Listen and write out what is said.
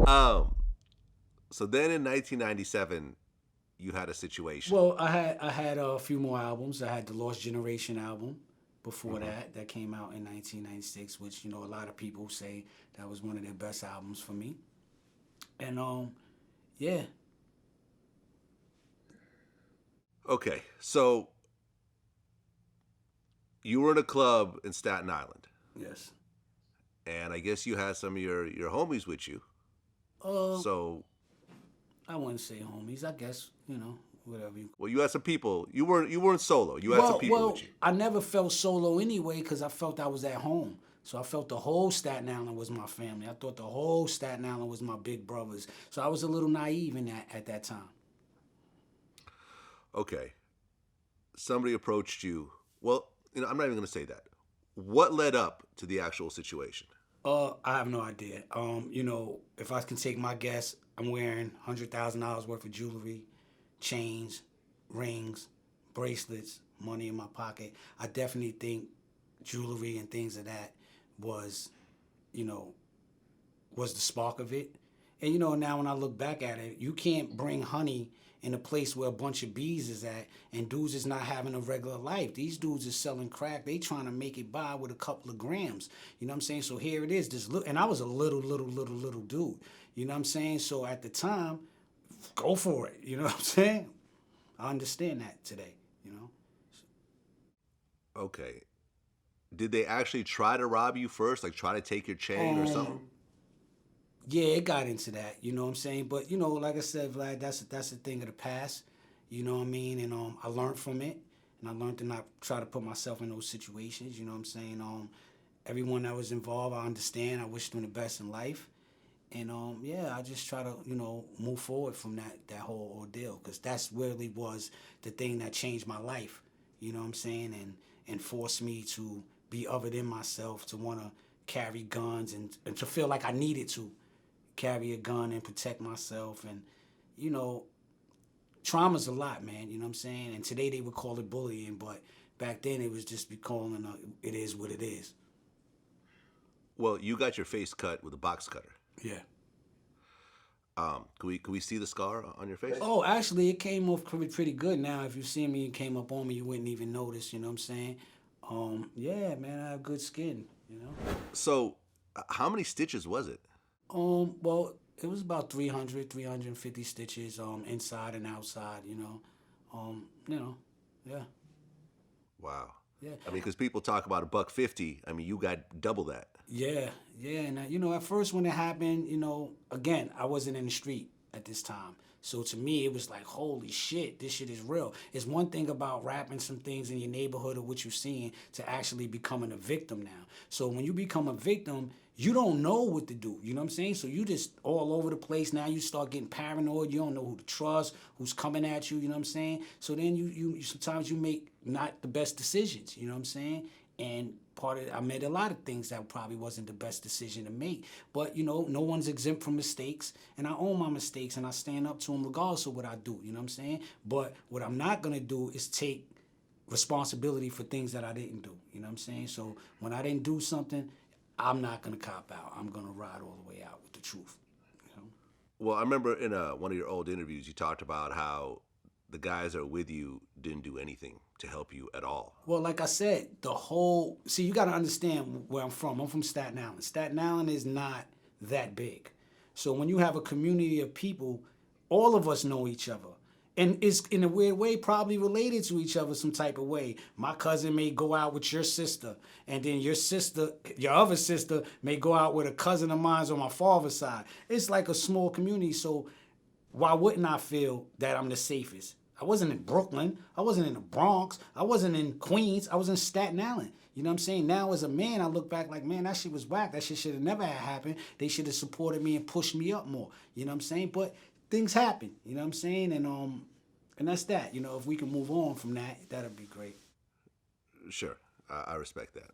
Um, so then in 1997, you had a situation. Well, I had a few more albums. I had the Lost Generation album before Hmm. that came out in 1996, which a lot of people say that was one of their best albums for me. And yeah, Okay, so you were in a club in Staten Island, yes. and I guess you had some of your homies with you. Uh, So, I wouldn't say homies. I guess whatever you. well, you had some people. You weren't solo. You had some people with Well, you. I never felt solo anyway because I felt I was at home. So I felt the whole Staten Island was my family. I thought the whole Staten Island was my big brothers. So I was a little naive in that at that time. Okay, somebody approached you. Well, I'm not even going to say that. What led up to the actual situation? I have no idea. If I can take my guess, I'm wearing $100,000 worth of jewelry, chains, rings, bracelets, money in my pocket. I definitely think jewelry and things of that was, you know, was the spark of it. And now when I look back at it, you can't bring honey in a place where a bunch of bees is at and dudes is not having a regular life. These dudes is selling crack. They trying to make it by with a couple of grams. You know what I'm saying? So here it is. This little, and I was a little dude. You know what I'm saying? So at the time, go for it. You know what I'm saying? I understand that today. You know. Okay, did they actually try to rob you first? Like try to take your chain or Um, something? Yeah, it got into that, you know what I'm saying? But like I said, Vlad, that's a thing of the past. You know what I mean? And I learned from it, and I learned to not try to put myself in those situations. You know what I'm saying? Everyone that was involved, I understand. I wish them the best in life, and yeah, I just try to move forward from that whole ordeal because that's really was the thing that changed my life. You know what I'm saying? And forced me to be other than myself, to want to carry guns and to feel like I needed to carry a gun and protect myself. And you know trauma's a lot, man. You know what I'm saying? And today they would call it bullying, but back then it was just be calling it is what it is. Well, you got your face cut with a box cutter. Yeah. Can we see the scar on your face? Oh, actually, it came off pretty good. Now, if you see me, it came up on me, you wouldn't even notice. You know what I'm saying? Yeah, man, I have good skin. You know. So, how many stitches was it? Well, it was about 350 stitches, inside and outside. Yeah, Wow. yeah. I mean, because people talk about a buck 50. I mean, you got double that. Yeah, yeah, and at first when it happened, again, I wasn't in the street at this time. So to me, it was like, holy shit, this shit is real. It's one thing about rapping some things in your neighborhood or what you're seeing to actually becoming a victim now. So when you become a victim, you don't know what to do. You know what I'm saying? So you just all over the place. Now you start getting paranoid. You don't know who to trust, who's coming at you. You know what I'm saying? So then you sometimes you make not the best decisions. You know what I'm saying? And I made a lot of things that probably wasn't the best decision to make. But no one's exempt from mistakes, and I own my mistakes, and I stand up to them regardless of what I do. You know what I'm saying? But what I'm not gonna do is take responsibility for things that I didn't do. You know what I'm saying? So when I didn't do something, I'm not gonna cop out. I'm gonna ride all the way out with the truth. You know? Well, I remember in one of your old interviews, you talked about how the guys that are with you didn't do anything to help you at all. Well, like I said, you got to understand where I'm from. I'm from Staten Island. Staten Island is not that big. So when you have a community of people, all of us know each other. And it's in a weird way probably related to each other some type of way. My cousin may go out with your sister, and then your other sister may go out with a cousin of mine on my father's side. It's like a small community. So why wouldn't I feel that I'm the safest? I wasn't in Brooklyn. I wasn't in the Bronx. I wasn't in Queens. I was in Staten Island. You know what I'm saying? Now as a man, I look back like, man, that shit was whack. That shit should have never had happened. They should have supported me and pushed me up more. You know what I'm saying? But things happen. You know what I'm saying? And that's that. If we can move on from that, that'd be great. Sure, I respect that.